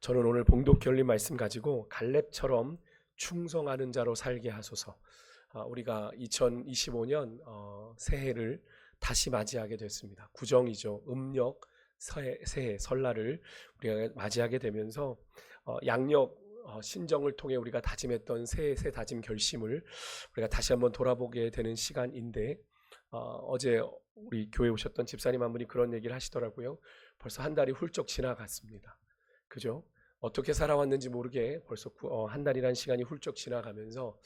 저는 오늘 봉독 열린 말씀 가지고 갈렙처럼 충성하는 자로 살게 하소서. 우리가 2025년 새해를 다시 맞이하게 됐습니다. 구정이죠. 음력 새해 설날을 우리가 맞이하게 되면서 양력 신정을 통해 우리가 다짐했던 새 다짐 결심을 우리가 다시 한번 돌아보게 되는 시간인데, 어제 우리 교회 오셨던 집사님 한 분이 그런 얘기를 하시더라고요. 벌써 한 달이 훌쩍 지나갔습니다. 그죠? 어떻게 살아왔는지 모르게 벌써 한 달이라는 시간이 훌쩍 지나가면서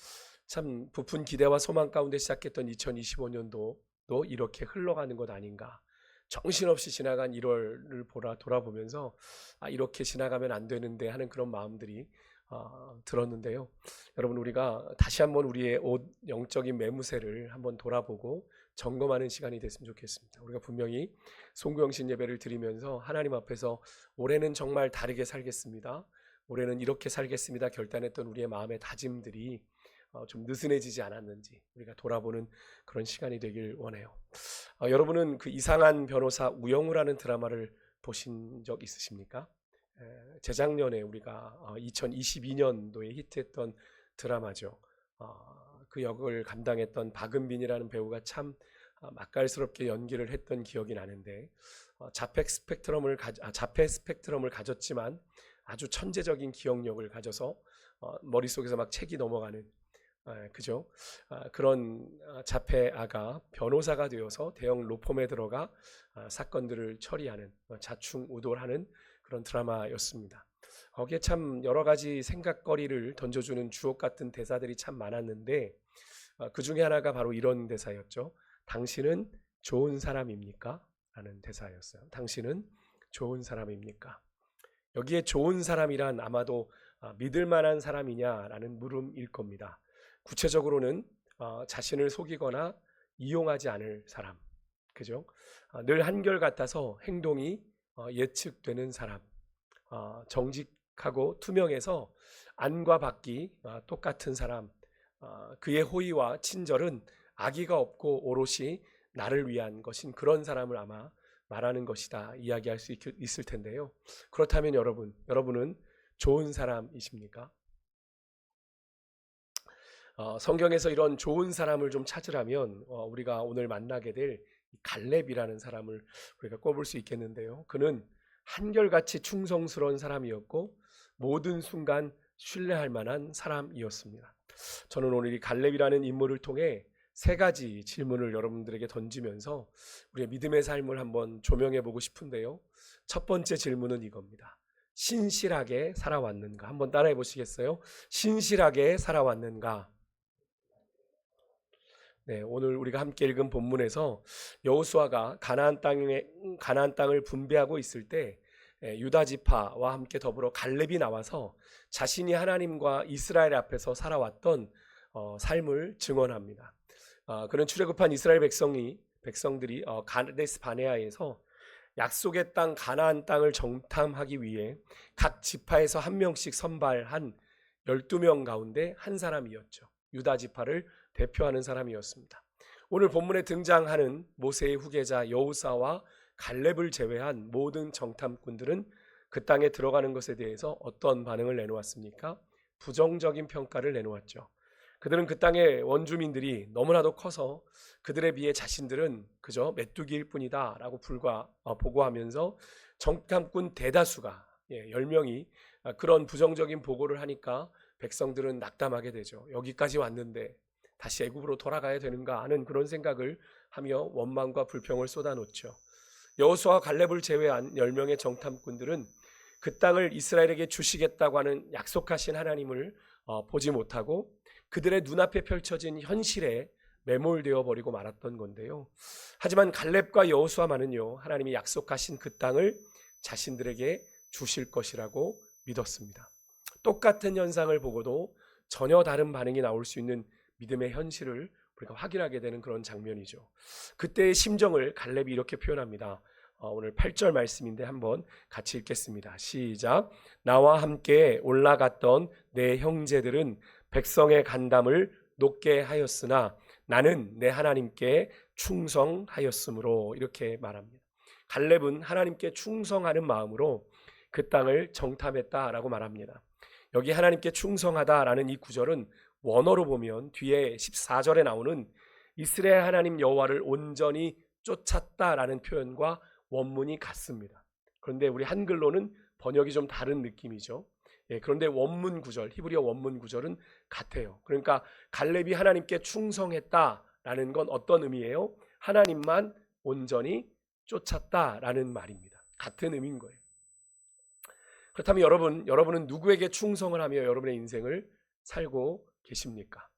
참 부푼 기대와 소망 가운데 시작했던 2025년도도 이렇게 흘러가는 것 아닌가. 정신없이 지나간 1월을 돌아보면서 이렇게 지나가면 안 되는데 하는 그런 마음들이 들었는데요. 여러분, 우리가 다시 한번 우리의 영적인 매무새를 한번 돌아보고 점검하는 시간이 됐으면 좋겠습니다. 우리가 분명히 송구영신 예배를 드리면서 하나님 앞에서 올해는 정말 다르게 살겠습니다, 올해는 이렇게 살겠습니다 결단했던 우리의 마음의 다짐들이 좀 느슨해지지 않았는지 우리가 돌아보는 그런 시간이 되길 원해요. 여러분은 그 이상한 변호사 우영우라는 드라마를 보신 적 있으십니까? 재작년에 우리가 2022년도에 히트했던 드라마죠. 그 역을 감당했던 박은빈이라는 배우가 참 맛깔스럽게 연기를 했던 기억이 나는데, 자폐 스펙트럼을 가졌지만 아주 천재적인 기억력을 가져서 머릿속에서 막 책이 넘어가는, 그죠? 그런 자폐아가 변호사가 되어서 대형 로펌에 들어가 사건들을 처리하는, 자충우돌하는 그런 드라마였습니다. 거기에 참 여러 가지 생각거리를 던져주는 주옥 같은 대사들이 참 많았는데, 그 중에 하나가 바로 이런 대사였죠. 당신은 좋은 사람입니까? 라는 대사였어요. 당신은 좋은 사람입니까? 여기에 좋은 사람이란 아마도 믿을 만한 사람이냐라는 물음일 겁니다. 구체적으로는 자신을 속이거나 이용하지 않을 사람, 그죠? 늘 한결같아서 행동이 예측되는 사람, 정직하고 투명해서 안과 밖이 똑같은 사람, 그의 호의와 친절은 악의가 없고 오롯이 나를 위한 것인 그런 사람을 아마 말하는 것이다 이야기할 수 있을 텐데요. 그렇다면 여러분은 좋은 사람이십니까? 성경에서 이런 좋은 사람을 좀 찾으라면 우리가 오늘 만나게 될 갈렙이라는 사람을 우리가 꼽을 수 있겠는데요. 그는 한결같이 충성스러운 사람이었고 모든 순간 신뢰할 만한 사람이었습니다. 저는 오늘 이 갈렙이라는 인물을 통해 세 가지 질문을 여러분들에게 던지면서 우리의 믿음의 삶을 한번 조명해 보고 싶은데요. 첫 번째 질문은 이겁니다. 신실하게 살아왔는가? 한번 따라해 보시겠어요? 신실하게 살아왔는가? 네, 오늘 우리가 함께 읽은 본문에서 여호수아가 가나안 땅을 분배하고 있을 때 유다 지파와 함께 더불어 갈렙이 나와서 자신이 하나님과 이스라엘 앞에서 살아왔던 삶을 증언합니다. 그런 출애굽한 이스라엘 백성들이 가데스 바네아에서 약속의 땅 가나안 땅을 정탐하기 위해 각 지파에서 한 명씩 선발한 12명 가운데 한 사람이었죠. 유다 지파를 대표하는 사람이었습니다. 오늘 본문에 등장하는 모세의 후계자 여호수아와 갈렙을 제외한 모든 정탐꾼들은 그 땅에 들어가는 것에 대해서 어떤 반응을 내놓았습니까? 부정적인 평가를 내놓았죠. 그들은 그 땅의 원주민들이 너무나도 커서 그들에 비해 자신들은 그저 메뚜기일 뿐이다 라고 보고하면서 정탐꾼 대다수가 10명이 그런 부정적인 보고를 하니까 백성들은 낙담하게 되죠. 여기까지 왔는데 다시 애굽으로 돌아가야 되는가 하는 그런 생각을 하며 원망과 불평을 쏟아놓죠. 여호수아와 갈렙을 제외한 10명의 정탐꾼들은 그 땅을 이스라엘에게 주시겠다고 하는 약속하신 하나님을 보지 못하고 그들의 눈앞에 펼쳐진 현실에 매몰되어 버리고 말았던 건데요. 하지만 갈렙과 여호수아만은요, 하나님이 약속하신 그 땅을 자신들에게 주실 것이라고 믿었습니다. 똑같은 현상을 보고도 전혀 다른 반응이 나올 수 있는 믿음의 현실을 우리가 확인하게 되는 그런 장면이죠. 그때의 심정을 갈렙이 이렇게 표현합니다. 오늘 8절 말씀인데 한번 같이 읽겠습니다. 시작. 나와 함께 올라갔던 내 형제들은 백성의 간담을 높게 하였으나 나는 내 하나님께 충성하였으므로, 이렇게 말합니다. 갈렙은 하나님께 충성하는 마음으로 그 땅을 정탐했다라고 말합니다. 여기 하나님께 충성하다라는 이 구절은 원어로 보면 뒤에 14절에 나오는 이스라엘 하나님 여호와를 온전히 쫓았다라는 표현과 원문이 같습니다. 그런데 우리 한글로는 번역이 좀 다른 느낌이죠. 그런데 원문 구절, 히브리어 원문 구절은 같아요. 그러니까 갈렙이 하나님께 충성했다라는 건 어떤 의미예요? 하나님만 온전히 쫓았다라는 말입니다. 같은 의미인 거예요. 그렇다면 여러분은 누구에게 충성을 하며 여러분의 인생을 살고 계십니까?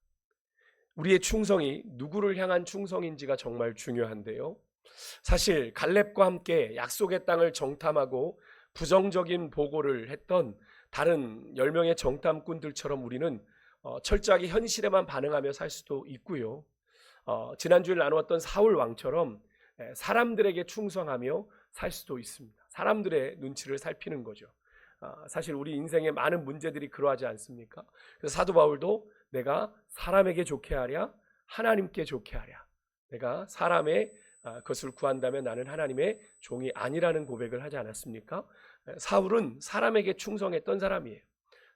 우리의 충성이 누구를 향한 충성인지가 정말 중요한데요. 사실 갈렙과 함께 약속의 땅을 정탐하고 부정적인 보고를 했던 다른 10명의 정탐꾼들처럼 우리는 철저하게 현실에만 반응하며 살 수도 있고요. 지난주에 나누었던 사울 왕처럼 사람들에게 충성하며 살 수도 있습니다. 사람들의 눈치를 살피는 거죠. 사실 우리 인생의 많은 문제들이 그러하지 않습니까? 그래서 사도 바울도 내가 사람에게 좋게 하랴 하나님께 좋게 하랴, 내가 사람의 것을 구한다면 나는 하나님의 종이 아니라는 고백을 하지 않았습니까? 사울은 사람에게 충성했던 사람이에요.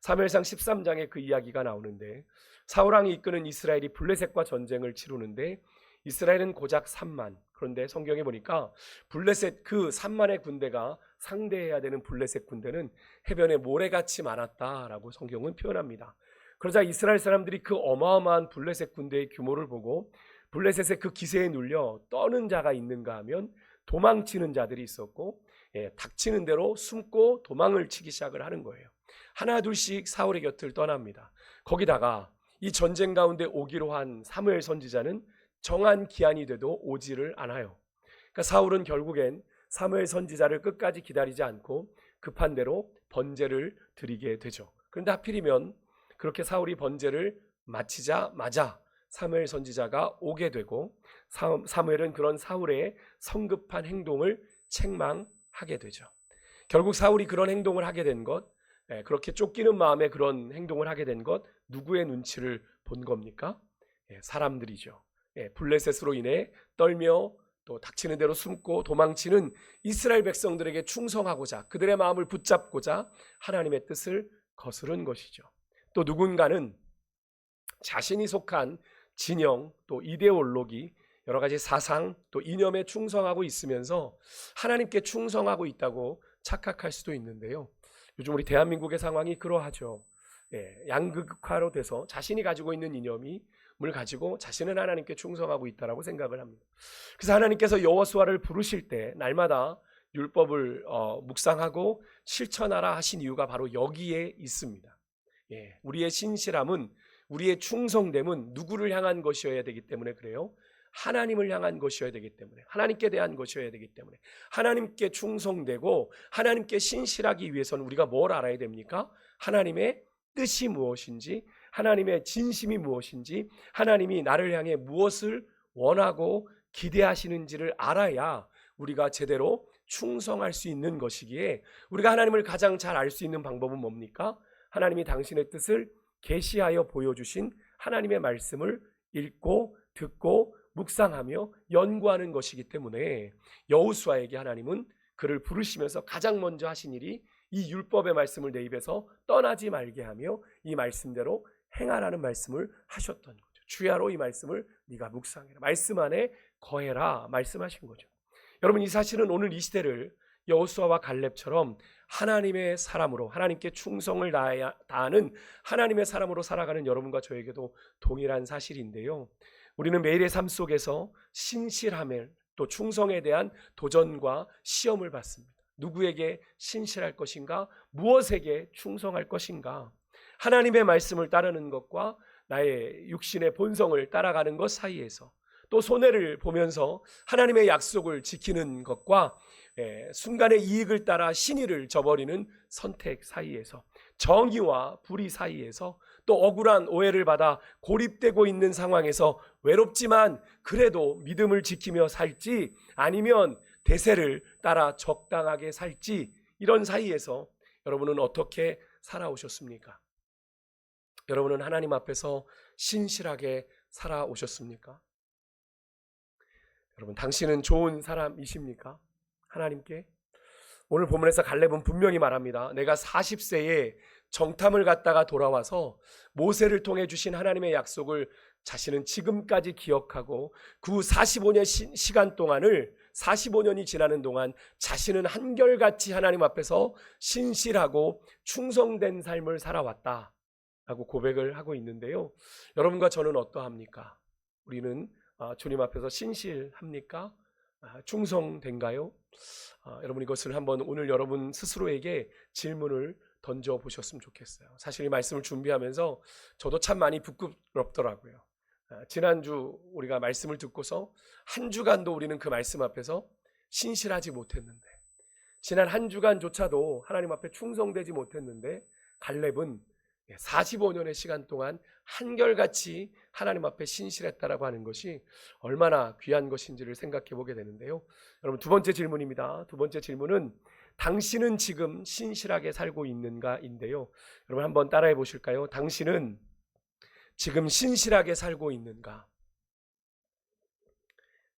사무엘상 13장에 그 이야기가 나오는데 사울왕이 이끄는 이스라엘이 블레셋과 전쟁을 치르는데 이스라엘은 고작 3만, 그런데 성경에 보니까 블레셋 그 3만의 군대가 상대해야 되는 블레셋 군대는 해변에 모래같이 많았다라고 성경은 표현합니다. 그러자 이스라엘 사람들이 그 어마어마한 블레셋 군대의 규모를 보고 블레셋의 그 기세에 눌려 떠는 자가 있는가 하면 도망치는 자들이 있었고, 닥치는 대로 숨고 도망을 치기 시작을 하는 거예요. 하나 둘씩 사울의 곁을 떠납니다. 거기다가 이 전쟁 가운데 오기로 한 사무엘 선지자는 정한 기한이 돼도 오지를 않아요. 그러니까 사울은 결국엔 사무엘 선지자를 끝까지 기다리지 않고 급한 대로 번제를 드리게 되죠. 그런데 하필이면 그렇게 사울이 번제를 마치자마자 사무엘 선지자가 오게 되고 사무엘은 그런 사울의 성급한 행동을 책망하게 되죠. 결국 사울이 그런 행동을 하게 된 것, 그렇게 쫓기는 마음에 그런 행동을 하게 된 것, 누구의 눈치를 본 겁니까? 사람들이죠. 블레셋으로 인해 떨며 또 닥치는 대로 숨고 도망치는 이스라엘 백성들에게 충성하고자, 그들의 마음을 붙잡고자 하나님의 뜻을 거스른 것이죠. 또 누군가는 자신이 속한 진영, 또 이데올로기, 여러 가지 사상, 또 이념에 충성하고 있으면서 하나님께 충성하고 있다고 착각할 수도 있는데요. 요즘 우리 대한민국의 상황이 그러하죠. 양극화로 돼서 자신이 가지고 있는 이념을 가지고 자신은 하나님께 충성하고 있다라고 생각을 합니다. 그래서 하나님께서 여호수아를 부르실 때 날마다 율법을 묵상하고 실천하라 하신 이유가 바로 여기에 있습니다. 우리의 신실함은, 우리의 충성됨은 누구를 향한 것이어야 되기 때문에 그래요. 하나님을 향한 것이어야 되기 때문에, 하나님께 대한 것이어야 되기 때문에, 하나님께 충성되고 하나님께 신실하기 위해서는 우리가 뭘 알아야 됩니까? 하나님의 뜻이 무엇인지, 하나님의 진심이 무엇인지, 하나님이 나를 향해 무엇을 원하고 기대하시는지를 알아야 우리가 제대로 충성할 수 있는 것이기에, 우리가 하나님을 가장 잘 알 수 있는 방법은 뭡니까? 하나님이 당신의 뜻을 계시하여 보여주신 하나님의 말씀을 읽고 듣고 묵상하며 연구하는 것이기 때문에 여호수아에게 하나님은 그를 부르시면서 가장 먼저 하신 일이 이 율법의 말씀을 내 입에서 떠나지 말게 하며 이 말씀대로 행하라는 말씀을 하셨던 거죠. 주야로 이 말씀을 네가 묵상해라, 말씀 안에 거해라 말씀하신 거죠. 여러분, 이 사실은 오늘 이 시대를 여호수아와 갈렙처럼 하나님의 사람으로, 하나님께 충성을 다하는 하나님의 사람으로 살아가는 여러분과 저에게도 동일한 사실인데요. 우리는 매일의 삶 속에서 신실함을, 또 충성에 대한 도전과 시험을 받습니다. 누구에게 신실할 것인가? 무엇에게 충성할 것인가? 하나님의 말씀을 따르는 것과 나의 육신의 본성을 따라가는 것 사이에서, 또 손해를 보면서 하나님의 약속을 지키는 것과 순간의 이익을 따라 신의를 저버리는 선택 사이에서, 정의와 불의 사이에서, 또 억울한 오해를 받아 고립되고 있는 상황에서 외롭지만 그래도 믿음을 지키며 살지, 아니면 대세를 따라 적당하게 살지, 이런 사이에서 여러분은 어떻게 살아오셨습니까? 여러분은 하나님 앞에서 신실하게 살아오셨습니까? 여러분, 당신은 좋은 사람이십니까? 하나님께 오늘 본문에서 갈렙은 분명히 말합니다. 내가 40세에 정탐을 갔다가 돌아와서 모세를 통해 주신 하나님의 약속을 자신은 지금까지 기억하고 그 45년 시간 동안을 45년이 지나는 동안 자신은 한결같이 하나님 앞에서 신실하고 충성된 삶을 살아왔다 라고 고백을 하고 있는데요. 여러분과 저는 어떠합니까? 우리는 주님 앞에서 신실합니까? 충성된가요? 여러분 이것을 한번 오늘 여러분 스스로에게 질문을 던져보셨으면 좋겠어요. 사실 이 말씀을 준비하면서 저도 참 많이 부끄럽더라고요. 지난주 우리가 말씀을 듣고서 한 주간도 우리는 그 말씀 앞에서 신실하지 못했는데, 지난 한 주간조차도 하나님 앞에 충성되지 못했는데 갈렙은 45년의 시간 동안 한결같이 하나님 앞에 신실했다라고 하는 것이 얼마나 귀한 것인지를 생각해 보게 되는데요. 여러분 두 번째 질문입니다. 두 번째 질문은 당신은 지금 신실하게 살고 있는가인데요. 여러분 한번 따라해 보실까요? 당신은 지금 신실하게 살고 있는가?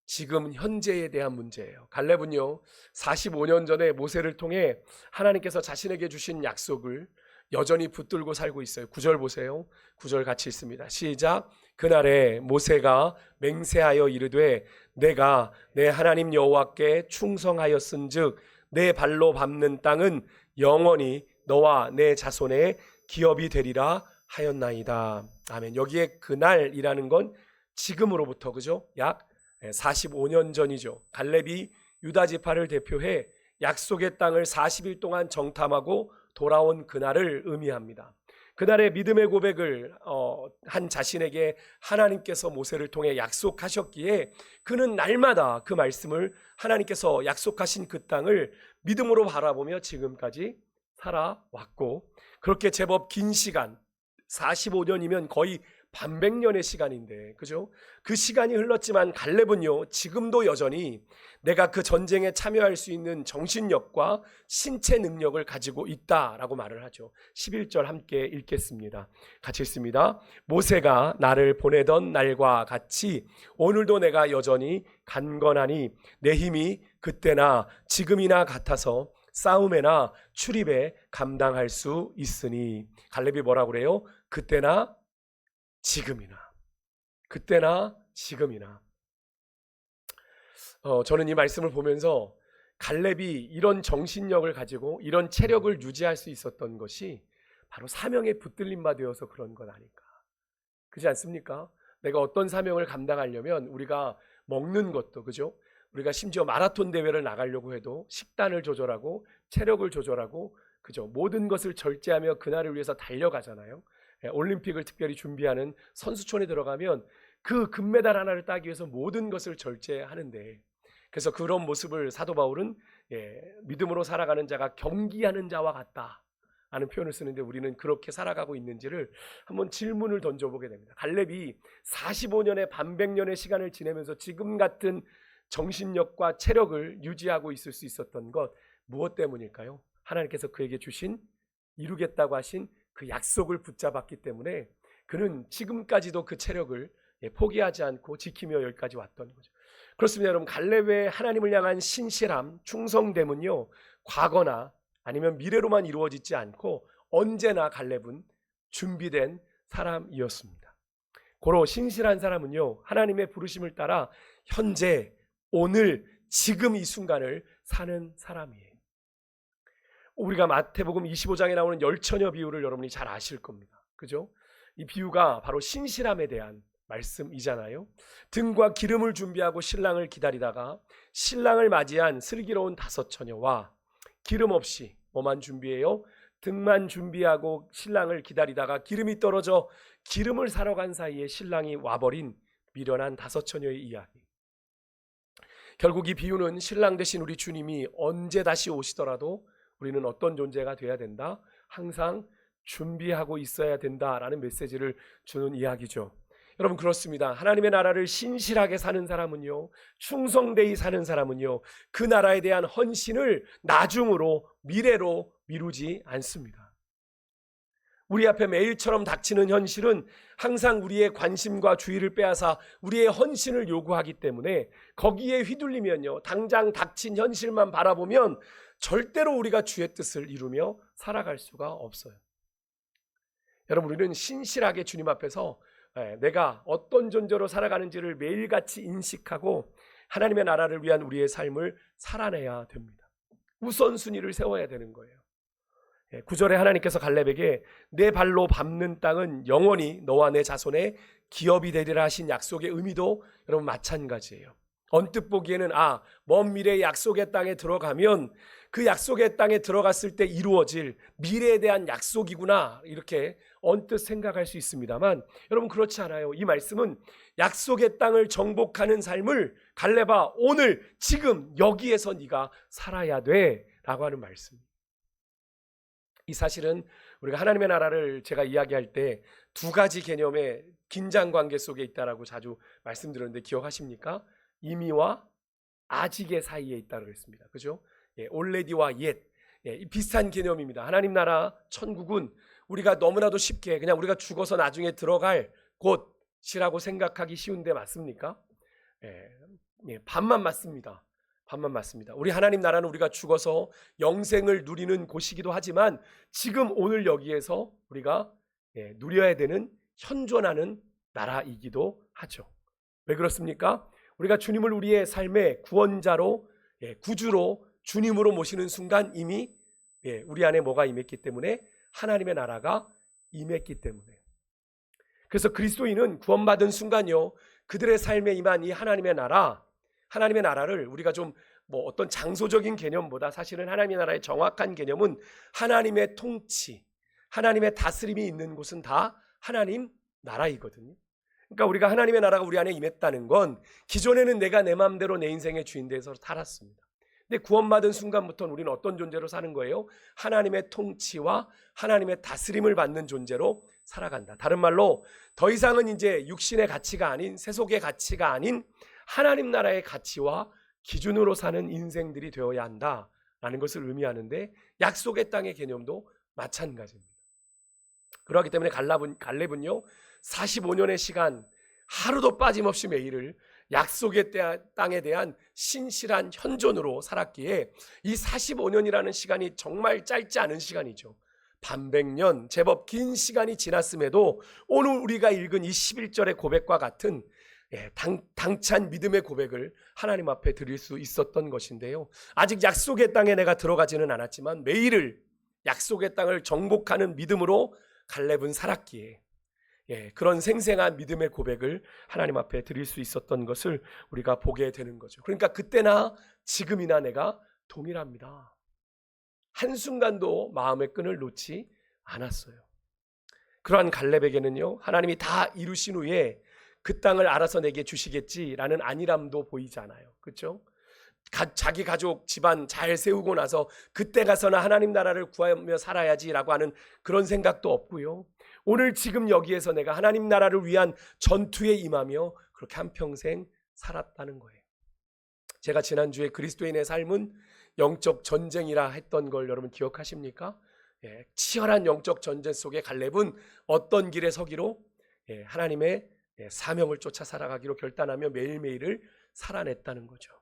지금 현재에 대한 문제예요. 갈렙은요 45년 전에 모세를 통해 하나님께서 자신에게 주신 약속을 여전히 붙들고 살고 있어요. 9절 보세요. 9절 같이 읽습니다. 시작. 그날에 모세가 맹세하여 이르되 내가 내 하나님 여호와께 충성하였은즉 내 발로 밟는 땅은 영원히 너와 내 자손의 기업이 되리라 하였나이다. 아멘. 여기에 그날이라는 건 지금으로부터 그죠? 약 45년 전이죠. 갈렙이 유다 지파를 대표해 약속의 땅을 40일 동안 정탐하고 돌아온 그날을 의미합니다. 그날의 믿음의 고백을 한 자신에게 하나님께서 모세를 통해 약속하셨기에 그는 날마다 그 말씀을 하나님께서 약속하신 그 땅을 믿음으로 바라보며 지금까지 살아왔고, 그렇게 제법 긴 시간 45년이면 거의 반백년의 시간인데 그죠? 그 시간이 흘렀지만 갈렙은요 지금도 여전히 내가 그 전쟁에 참여할 수 있는 정신력과 신체 능력을 가지고 있다라고 말을 하죠. 11절 함께 읽겠습니다. 같이 읽습니다. 모세가 나를 보내던 날과 같이 오늘도 내가 여전히 간건하니 내 힘이 그때나 지금이나 같아서 싸움에나 출입에 감당할 수 있으니. 갈렙이 뭐라고 그래요? 그때나 지금이나. 그때나 지금이나. 저는 이 말씀을 보면서 갈렙이 이런 정신력을 가지고 이런 체력을 유지할 수 있었던 것이 바로 사명에 붙들림 바 되어서 그런 것 아닐까. 그렇지 않습니까? 내가 어떤 사명을 감당하려면 우리가 먹는 것도 그죠? 우리가 심지어 마라톤 대회를 나가려고 해도 식단을 조절하고 체력을 조절하고 그죠? 모든 것을 절제하며 그날을 위해서 달려가잖아요. 올림픽을 특별히 준비하는 선수촌에 들어가면 그 금메달 하나를 따기 위해서 모든 것을 절제하는데, 그래서 그런 모습을 사도 바울은 믿음으로 살아가는 자가 경기하는 자와 같다 라는 표현을 쓰는데, 우리는 그렇게 살아가고 있는지를 한번 질문을 던져보게 됩니다. 갈렙이 45년의 반백년의 시간을 지내면서 지금 같은 정신력과 체력을 유지하고 있을 수 있었던 것, 무엇 때문일까요? 하나님께서 그에게 주신, 이루겠다고 하신 그 약속을 붙잡았기 때문에 그는 지금까지도 그 체력을 포기하지 않고 지키며 여기까지 왔던 거죠. 그렇습니다. 여러분, 갈렙의 하나님을 향한 신실함, 충성됨은요 과거나 아니면 미래로만 이루어지지 않고 언제나 갈렙은 준비된 사람이었습니다. 고로 신실한 사람은요 하나님의 부르심을 따라 현재, 오늘, 지금 이 순간을 사는 사람이에요. 우리가 마태복음 25장에 나오는 열처녀 비유를 여러분이 잘 아실 겁니다. 그죠? 이 비유가 바로 신실함에 대한 말씀이잖아요. 등과 기름을 준비하고 신랑을 기다리다가 신랑을 맞이한 슬기로운 5처녀와 기름 없이 뭐만 준비해요? 등만 준비하고 신랑을 기다리다가 기름이 떨어져 기름을 사러 간 사이에 신랑이 와버린 미련한 5처녀의 이야기. 결국 이 비유는 신랑 되신 우리 주님이 언제 다시 오시더라도 우리는 어떤 존재가 돼야 된다? 항상 준비하고 있어야 된다라는 메시지를 주는 이야기죠. 여러분, 그렇습니다. 하나님의 나라를 신실하게 사는 사람은요, 충성되이 사는 사람은요, 그 나라에 대한 헌신을 나중으로, 미래로 미루지 않습니다. 우리 앞에 매일처럼 닥치는 현실은 항상 우리의 관심과 주의를 빼앗아 우리의 헌신을 요구하기 때문에 거기에 휘둘리면요, 당장 닥친 현실만 바라보면 절대로 우리가 주의 뜻을 이루며 살아갈 수가 없어요. 여러분, 우리는 신실하게 주님 앞에서 내가 어떤 존재로 살아가는지를 매일같이 인식하고 하나님의 나라를 위한 우리의 삶을 살아내야 됩니다. 우선순위를 세워야 되는 거예요. 9절에 하나님께서 갈렙에게 내 발로 밟는 땅은 영원히 너와 내 자손의 기업이 되리라 하신 약속의 의미도 여러분 마찬가지예요. 언뜻 보기에는 먼 미래의 약속의 땅에 들어가면 그 약속의 땅에 들어갔을 때 이루어질 미래에 대한 약속이구나, 이렇게 언뜻 생각할 수 있습니다만 여러분, 그렇지 않아요. 이 말씀은 약속의 땅을 정복하는 삶을 갈렙아, 오늘 지금 여기에서 네가 살아야 돼 라고 하는 말씀입니다. 이 사실은 우리가 하나님의 나라를 제가 이야기할 때 두 가지 개념의 긴장 관계 속에 있다라고 자주 말씀드렸는데 기억하십니까? 이미와 아직의 사이에 있다고 했습니다. 그죠? already와 yet. 비슷한 개념입니다. 하나님 나라 천국은 우리가 너무나도 쉽게 그냥 우리가 죽어서 나중에 들어갈 곳이라고 생각하기 쉬운데 맞습니까? 반만 맞습니다. 반만 맞습니다. 우리 하나님 나라는 우리가 죽어서 영생을 누리는 곳이기도 하지만 지금 오늘 여기에서 우리가 누려야 되는 현존하는 나라이기도 하죠. 왜 그렇습니까? 우리가 주님을 우리의 삶의 구원자로, 구주로, 주님으로 모시는 순간 이미 우리 안에 뭐가 임했기 때문에? 하나님의 나라가 임했기 때문에. 그래서 그리스도인은 구원받은 순간요, 그들의 삶에 임한 이 하나님의 나라를 우리가 좀 어떤 장소적인 개념보다 사실은 하나님의 나라의 정확한 개념은 하나님의 통치, 하나님의 다스림이 있는 곳은 다 하나님 나라이거든요. 그러니까 우리가 하나님의 나라가 우리 안에 임했다는 건 기존에는 내가 내 마음대로 내 인생의 주인돼서 살았습니다. 근데 구원받은 순간부터는 우리는 어떤 존재로 사는 거예요? 하나님의 통치와 하나님의 다스림을 받는 존재로 살아간다. 다른 말로 더 이상은 이제 육신의 가치가 아닌, 세속의 가치가 아닌 하나님 나라의 가치와 기준으로 사는 인생들이 되어야 한다라는 것을 의미하는데, 약속의 땅의 개념도 마찬가지입니다. 그렇기 때문에 갈렙은요 45년의 시간 하루도 빠짐없이 매일을 약속의 땅에 대한 신실한 현존으로 살았기에 이 45년이라는 시간이 정말 짧지 않은 시간이죠. 반백년, 제법 긴 시간이 지났음에도 오늘 우리가 읽은 이 11절의 고백과 같은 당찬 믿음의 고백을 하나님 앞에 드릴 수 있었던 것인데요, 아직 약속의 땅에 내가 들어가지는 않았지만 매일을 약속의 땅을 정복하는 믿음으로 갈렙은 살았기에 그런 생생한 믿음의 고백을 하나님 앞에 드릴 수 있었던 것을 우리가 보게 되는 거죠. 그러니까 그때나 지금이나 내가 동일합니다. 한순간도 마음의 끈을 놓지 않았어요. 그러한 갈렙에게는요, 하나님이 다 이루신 후에 그 땅을 알아서 내게 주시겠지라는 안일함도 보이지 않아요. 그렇죠? 자기 가족 집안 잘 세우고 나서 그때 가서나 하나님 나라를 구하며 살아야지라고 하는 그런 생각도 없고요, 오늘 지금 여기에서 내가 하나님 나라를 위한 전투에 임하며 그렇게 한평생 살았다는 거예요. 제가 지난주에 그리스도인의 삶은 영적 전쟁이라 했던 걸 여러분 기억하십니까? 치열한 영적 전쟁 속에 갈렙은 어떤 길에 서기로? 하나님의 사명을 쫓아 살아가기로 결단하며 매일매일을 살아냈다는 거죠.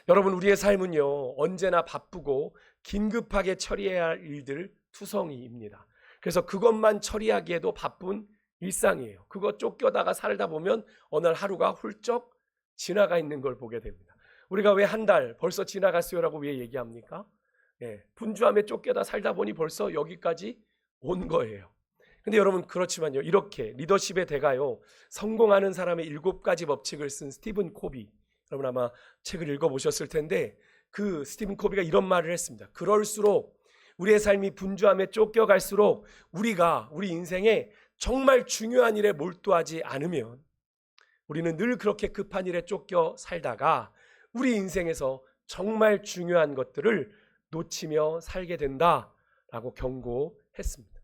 여러분, 우리의 삶은요 언제나 바쁘고 긴급하게 처리해야 할 일들 투성이입니다. 그래서 그것만 처리하기에도 바쁜 일상이에요. 그거 쫓겨다가 살다 보면 어느 날 하루가 훌쩍 지나가 있는 걸 보게 됩니다. 우리가 왜 한 달 벌써 지나갔어요라고 왜 얘기합니까? 분주함에 쫓겨다 살다 보니 벌써 여기까지 온 거예요. 근데 여러분, 그렇지만요, 이렇게 리더십의 대가요, 성공하는 사람의 7가지 법칙을 쓴 스티븐 코비, 여러분 아마 책을 읽어보셨을 텐데 그 스티븐 코비가 이런 말을 했습니다. 그럴수록 우리의 삶이 분주함에 쫓겨갈수록 우리 인생에 정말 중요한 일에 몰두하지 않으면 우리는 늘 그렇게 급한 일에 쫓겨 살다가 우리 인생에서 정말 중요한 것들을 놓치며 살게 된다라고 경고했습니다.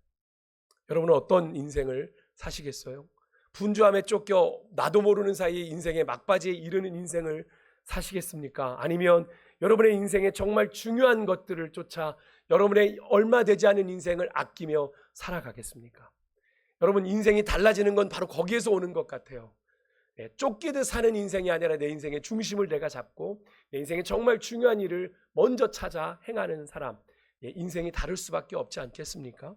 여러분은 어떤 인생을 사시겠어요? 분주함에 쫓겨 나도 모르는 사이에 인생의 막바지에 이르는 인생을 사시겠습니까? 아니면 여러분의 인생에 정말 중요한 것들을 쫓아 여러분의 얼마 되지 않은 인생을 아끼며 살아가겠습니까? 여러분, 인생이 달라지는 건 바로 거기에서 오는 것 같아요. 쫓기듯 사는 인생이 아니라 내 인생의 중심을 내가 잡고 내 인생에 정말 중요한 일을 먼저 찾아 행하는 사람, 인생이 다를 수밖에 없지 않겠습니까?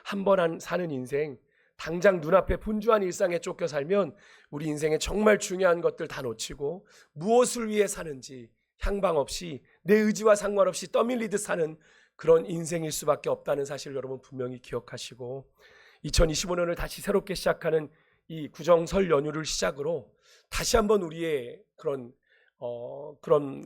한 번 사는 인생, 당장 눈앞에 분주한 일상에 쫓겨 살면 우리 인생에 정말 중요한 것들 다 놓치고 무엇을 위해 사는지 향방 없이 내 의지와 상관없이 떠밀리듯 사는 그런 인생일 수밖에 없다는 사실을 여러분 분명히 기억하시고 2025년을 다시 새롭게 시작하는 이 구정설 연휴를 시작으로 다시 한번 우리의 그런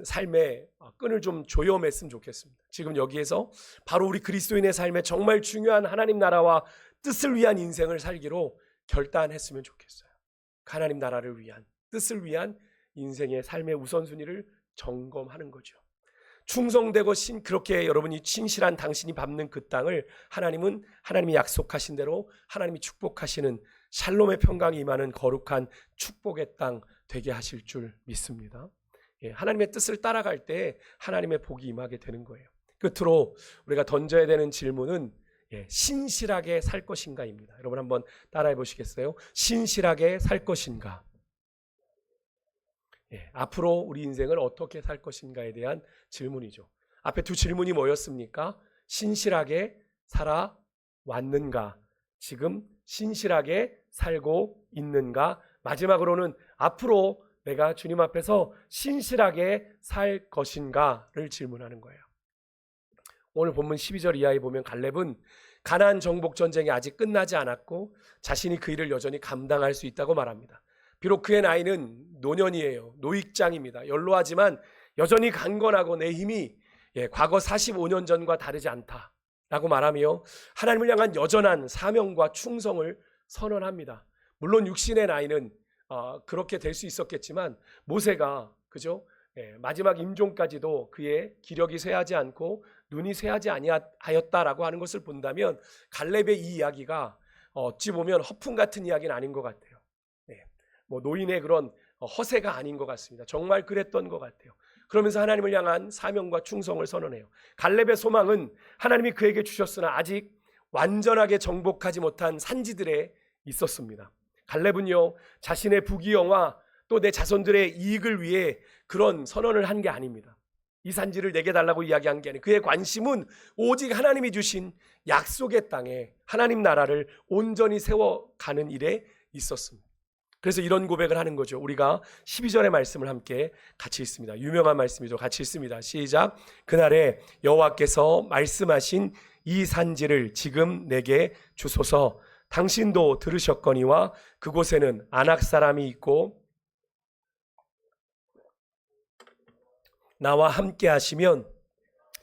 삶의 끈을 좀 조여맸으면 좋겠습니다. 지금 여기에서 바로 우리 그리스도인의 삶에 정말 중요한 하나님 나라와 뜻을 위한 인생을 살기로 결단했으면 좋겠어요. 하나님 나라를 위한, 뜻을 위한 인생의 삶의 우선순위를 점검하는 거죠. 충성되고 그렇게 여러분이 신실한 당신이 밟는 그 땅을 하나님이 약속하신 대로 하나님이 축복하시는 샬롬의 평강이 임하는 거룩한 축복의 땅 되게 하실 줄 믿습니다. 하나님의 뜻을 따라갈 때 하나님의 복이 임하게 되는 거예요. 끝으로 우리가 던져야 되는 질문은 신실하게 살 것인가입니다. 여러분 한번 따라해 보시겠어요? 신실하게 살 것인가? 앞으로 우리 인생을 어떻게 살 것인가에 대한 질문이죠. 앞에 두 질문이 뭐였습니까? 신실하게 살아왔는가? 지금 신실하게 살고 있는가? 마지막으로는 앞으로 내가 주님 앞에서 신실하게 살 것인가를 질문하는 거예요. 오늘 본문 12절 이하에 보면 갈렙은 가나안 정복 전쟁이 아직 끝나지 않았고 자신이 그 일을 여전히 감당할 수 있다고 말합니다. 비록 그의 나이는 노년이에요. 노익장입니다. 연로하지만 여전히 강건하고 내 힘이 과거 45년 전과 다르지 않다라고 말하며 하나님을 향한 여전한 사명과 충성을 선언합니다. 물론 육신의 나이는 그렇게 될 수 있었겠지만 모세가 그죠? 마지막 임종까지도 그의 기력이 쇠하지 않고 눈이 쇠하지 아니하였다라고 하는 것을 본다면 갈렙의 이 이야기가 어찌 보면 허풍 같은 이야기는 아닌 것 같아요. 노인의 그런 허세가 아닌 것 같습니다. 정말 그랬던 것 같아요. 그러면서 하나님을 향한 사명과 충성을 선언해요. 갈렙의 소망은 하나님이 그에게 주셨으나 아직 완전하게 정복하지 못한 산지들에 있었습니다. 갈렙은요, 자신의 부귀영화 또 내 자손들의 이익을 위해 그런 선언을 한 게 아닙니다. 이 산지를 내게 달라고 이야기한 게 아니에요. 그의 관심은 오직 하나님이 주신 약속의 땅에 하나님 나라를 온전히 세워가는 일에 있었습니다. 그래서 이런 고백을 하는 거죠. 우리가 12절의 말씀을 함께 같이 읽습니다. 유명한 말씀이죠. 같이 읽습니다. 시작. 그날에 여호와께서 말씀하신 이 산지를 지금 내게 주소서. 당신도 들으셨거니와 그곳에는 아낙 사람이 있고 나와 함께 하시면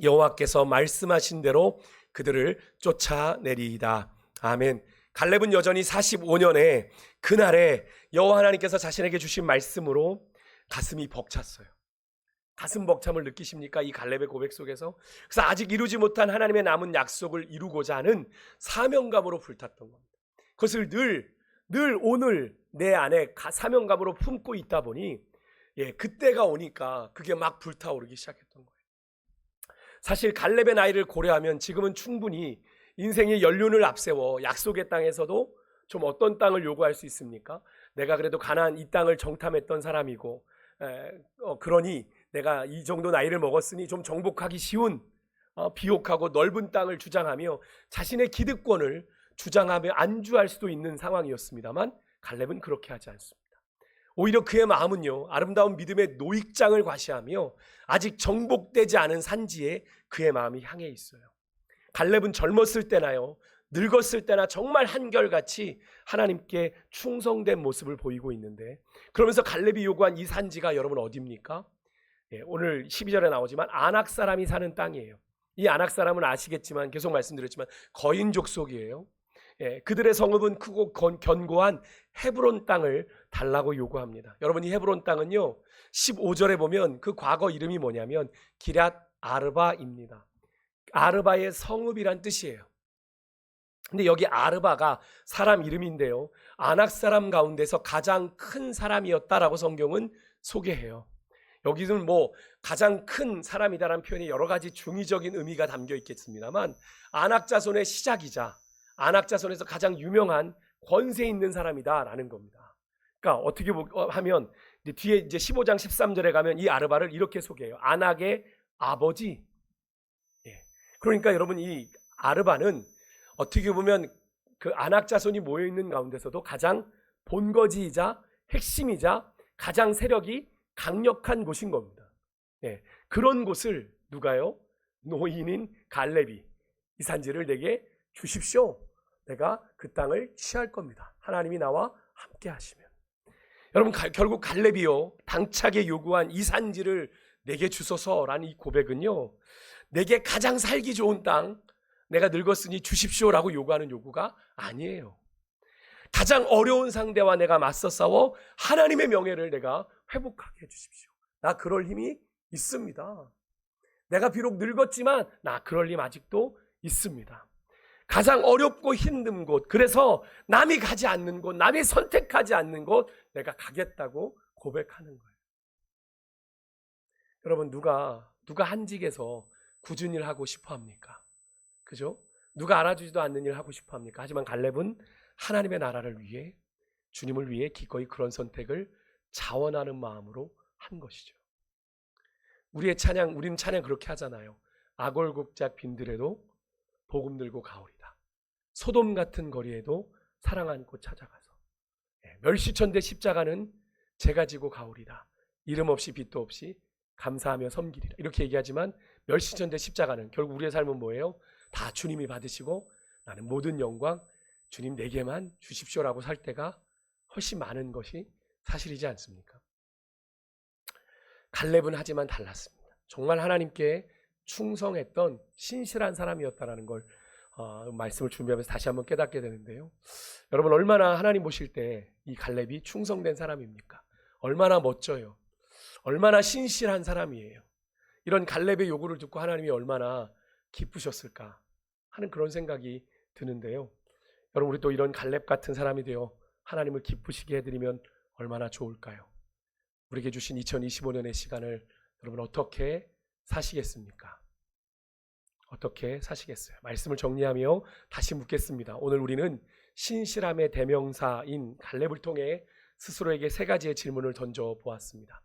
여호와께서 말씀하신 대로 그들을 쫓아내리이다. 아멘. 갈렙은 여전히 45년에 그날에 여호와 하나님께서 자신에게 주신 말씀으로 가슴이 벅찼어요. 가슴 벅참을 느끼십니까? 이 갈렙의 고백 속에서. 그래서 아직 이루지 못한 하나님의 남은 약속을 이루고자 하는 사명감으로 불탔던 겁니다. 그것을 늘 오늘 내 안에 사명감으로 품고 있다 보니 그때가 오니까 그게 막 불타오르기 시작했던 거예요. 사실 갈렙의 나이를 고려하면 지금은 충분히 인생의 연륜을 앞세워 약속의 땅에서도 좀 어떤 땅을 요구할 수 있습니까? 내가 그래도 가나안 이 땅을 정탐했던 사람이고 그러니 내가 이 정도 나이를 먹었으니 좀 정복하기 쉬운 비옥하고 넓은 땅을 주장하며 자신의 기득권을 주장하며 안주할 수도 있는 상황이었습니다만 갈렙은 그렇게 하지 않습니다. 오히려 그의 마음은요, 아름다운 믿음의 노익장을 과시하며 아직 정복되지 않은 산지에 그의 마음이 향해 있어요. 갈렙은 젊었을 때나요, 늙었을 때나 정말 한결같이 하나님께 충성된 모습을 보이고 있는데, 그러면서 갈렙이 요구한 이 산지가 여러분 어디입니까? 오늘 12절에 나오지만 아낙 사람이 사는 땅이에요. 이 아낙 사람은 아시겠지만 계속 말씀드렸지만 거인 족속이에요. 그들의 성읍은 크고 견고한 헤브론 땅을 달라고 요구합니다. 여러분, 이 헤브론 땅은요 15절에 보면 그 과거 이름이 뭐냐면 기럇 아르바입니다. 아르바의 성읍이란 뜻이에요. 근데 여기 아르바가 사람 이름인데요, 아낙 사람 가운데서 가장 큰 사람이었다라고 성경은 소개해요. 여기는 가장 큰 사람이다라는 표현이 여러 가지 중의적인 의미가 담겨 있겠습니다만 아낙 자손의 시작이자 아낙 자손에서 가장 유명한 권세 있는 사람이다라는 겁니다. 그러니까 어떻게 하면 이제 뒤에 이제 15장 13절에 가면 이 아르바를 이렇게 소개해요. 안악의 아버지. 예. 그러니까 여러분 이 아르바는 어떻게 보면 그 안악 자손이 모여 있는 가운데서도 가장 본거지이자 핵심이자 가장 세력이 강력한 곳인 겁니다. 예. 그런 곳을 누가요? 노인인 갈렙이 이 산지를 내게 주십시오. 내가 그 땅을 취할 겁니다. 하나님이 나와 함께 하시면. 여러분 결국 갈렙이요 당차게 요구한 이 산지를 내게 주소서라는 이 고백은요 내게 가장 살기 좋은 땅 내가 늙었으니 주십시오라고 요구하는 요구가 아니에요. 가장 어려운 상대와 내가 맞서 싸워 하나님의 명예를 내가 회복하게 해주십시오. 나 그럴 힘이 있습니다. 내가 비록 늙었지만 나 그럴 힘 아직도 있습니다. 가장 어렵고 힘든 곳, 그래서 남이 가지 않는 곳, 남이 선택하지 않는 곳 내가 가겠다고 고백하는 거예요. 여러분 누가 한직에서 굳은 일 하고 싶어 합니까? 그죠? 누가 알아주지도 않는 일 하고 싶어 합니까? 하지만 갈렙은 하나님의 나라를 위해, 주님을 위해 기꺼이 그런 선택을 자원하는 마음으로 한 것이죠. 우리는 찬양 그렇게 하잖아요. 아골국작 빈들에도 복음 들고 가오리다. 소돔 같은 거리에도 사랑 안고 찾아가서 멸시천대 십자가는 제가 지고 가오리다. 이름 없이 빛도 없이 감사하며 섬기리라. 이렇게 얘기하지만 멸시천대 십자가는 결국 우리의 삶은 뭐예요? 다 주님이 받으시고 나는 모든 영광 주님 내게만 주십시오라고 살 때가 훨씬 많은 것이 사실이지 않습니까? 갈렙은 하지만 달랐습니다. 정말 하나님께 충성했던 신실한 사람이었다라는 걸 말씀을 준비하면서 다시 한번 깨닫게 되는데요. 여러분 얼마나 하나님 보실 때 이 갈렙이 충성된 사람입니까? 얼마나 멋져요. 얼마나 신실한 사람이에요. 이런 갈렙의 요구를 듣고 하나님이 얼마나 기쁘셨을까 하는 그런 생각이 드는데요. 여러분 우리 또 이런 갈렙 같은 사람이 되어 하나님을 기쁘시게 해드리면 얼마나 좋을까요? 우리에게 주신 2025년의 시간을 여러분 어떻게 사시겠습니까? 어떻게 사시겠어요? 말씀을 정리하며 다시 묻겠습니다. 오늘 우리는 신실함의 대명사인 갈렙을 통해 스스로에게 세 가지의 질문을 던져보았습니다.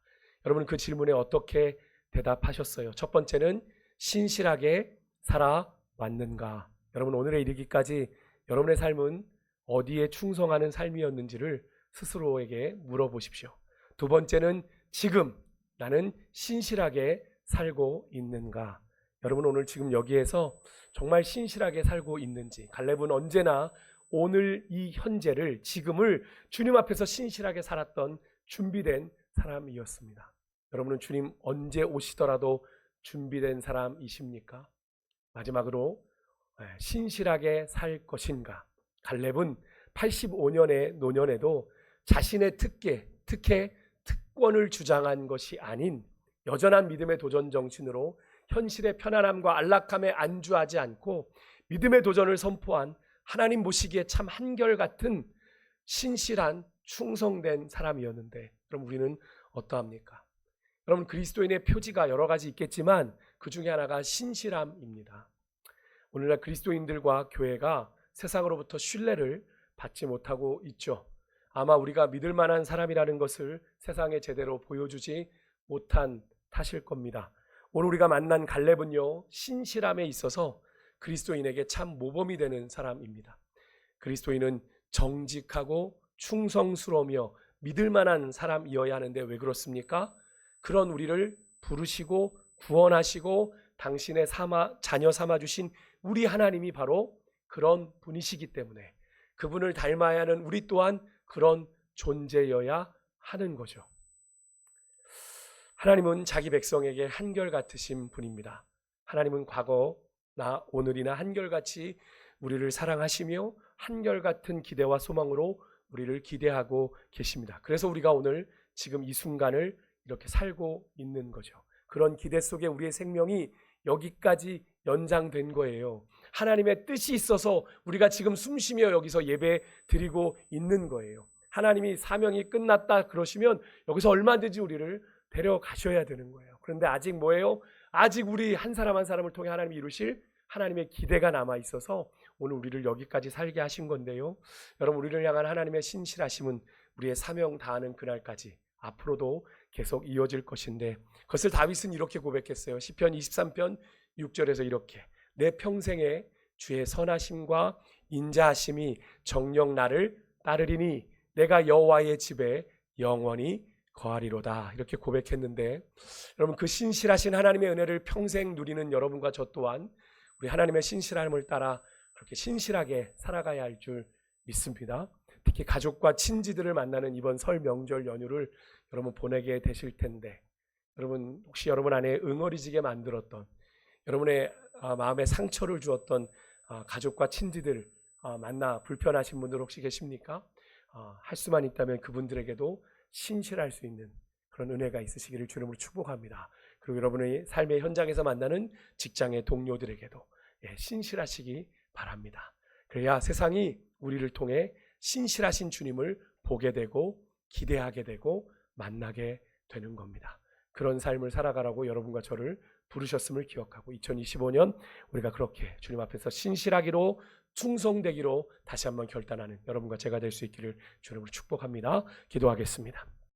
여러분 그 질문에 어떻게 대답하셨어요? 첫 번째는 신실하게 살아왔는가? 여러분 오늘에 이르기까지 여러분의 삶은 어디에 충성하는 삶이었는지를 스스로에게 물어보십시오. 두 번째는 지금 나는 신실하게 살고 있는가? 여러분 오늘 지금 여기에서 정말 신실하게 살고 있는지, 갈렙은 언제나 오늘 이 현재를, 지금을 주님 앞에서 신실하게 살았던 준비된 사람이었습니다. 여러분은 주님 언제 오시더라도 준비된 사람이십니까? 마지막으로 신실하게 살 것인가? 갈렙은 85년의 노년에도 자신의 특권을 주장한 것이 아닌 여전한 믿음의 도전 정신으로 현실의 편안함과 안락함에 안주하지 않고 믿음의 도전을 선포한 하나님 보시기에 참 한결같은 신실한 충성된 사람이었는데 그럼 우리는 어떠합니까? 여러분 그리스도인의 표지가 여러 가지 있겠지만 그 중에 하나가 신실함입니다. 오늘날 그리스도인들과 교회가 세상으로부터 신뢰를 받지 못하고 있죠. 아마 우리가 믿을 만한 사람이라는 것을 세상에 제대로 보여주지 못한 탓일 겁니다. 오늘 우리가 만난 갈렙은요 신실함에 있어서 그리스도인에게 참 모범이 되는 사람입니다. 그리스도인은 정직하고 충성스러우며 믿을 만한 사람이어야 하는데 왜 그렇습니까? 그런 우리를 부르시고 구원하시고 당신의 자녀 삼아주신 우리 하나님이 바로 그런 분이시기 때문에 그분을 닮아야 하는 우리 또한 그런 존재여야 하는 거죠. 하나님은 자기 백성에게 한결같으신 분입니다. 하나님은 과거나 오늘이나 한결같이 우리를 사랑하시며 한결같은 기대와 소망으로 우리를 기대하고 계십니다. 그래서 우리가 오늘 지금 이 순간을 이렇게 살고 있는 거죠. 그런 기대 속에 우리의 생명이 여기까지 연장된 거예요. 하나님의 뜻이 있어서 우리가 지금 숨쉬며 여기서 예배 드리고 있는 거예요. 하나님이 사명이 끝났다 그러시면 여기서 얼마든지 우리를 데려가셔야 되는 거예요. 그런데 아직 뭐예요? 아직 우리 한 사람 한 사람을 통해 하나님이 이루실 하나님의 기대가 남아 있어서 오늘 우리를 여기까지 살게 하신 건데요. 여러분 우리를 향한 하나님의 신실하심은 우리의 사명 다하는 그날까지 앞으로도 계속 이어질 것인데, 그것을 다윗은 이렇게 고백했어요. 시편 23편 6절에서 이렇게: 내 평생에 주의 선하심과 인자하심이 정녕 나를 따르리니 내가 여호와의 집에 영원히 거하리로다. 이렇게 고백했는데, 여러분, 그 신실하신 하나님의 은혜를 평생 누리는 여러분과 저 또한 우리 하나님의 신실함을 따라 그렇게 신실하게 살아가야 할 줄 믿습니다. 특히 가족과 친지들을 만나는 이번 설 명절 연휴를 여러분 보내게 되실 텐데, 여러분 혹시 여러분 안에 응어리지게 만들었던, 여러분의 마음에 상처를 주었던 가족과 친지들 만나 불편하신 분들 혹시 계십니까? 할 수만 있다면 그분들에게도 신실할 수 있는 그런 은혜가 있으시기를 주님으로 축복합니다. 그리고 여러분의 삶의 현장에서 만나는 직장의 동료들에게도 신실하시기 바랍니다. 그래야 세상이 우리를 통해 신실하신 주님을 보게 되고 기대하게 되고 만나게 되는 겁니다. 그런 삶을 살아가라고 여러분과 저를 부르셨음을 기억하고 2025년 우리가 그렇게 주님 앞에서 신실하기로, 충성되기로 다시 한번 결단하는 여러분과 제가 될 수 있기를 주님으로 축복합니다. 기도하겠습니다.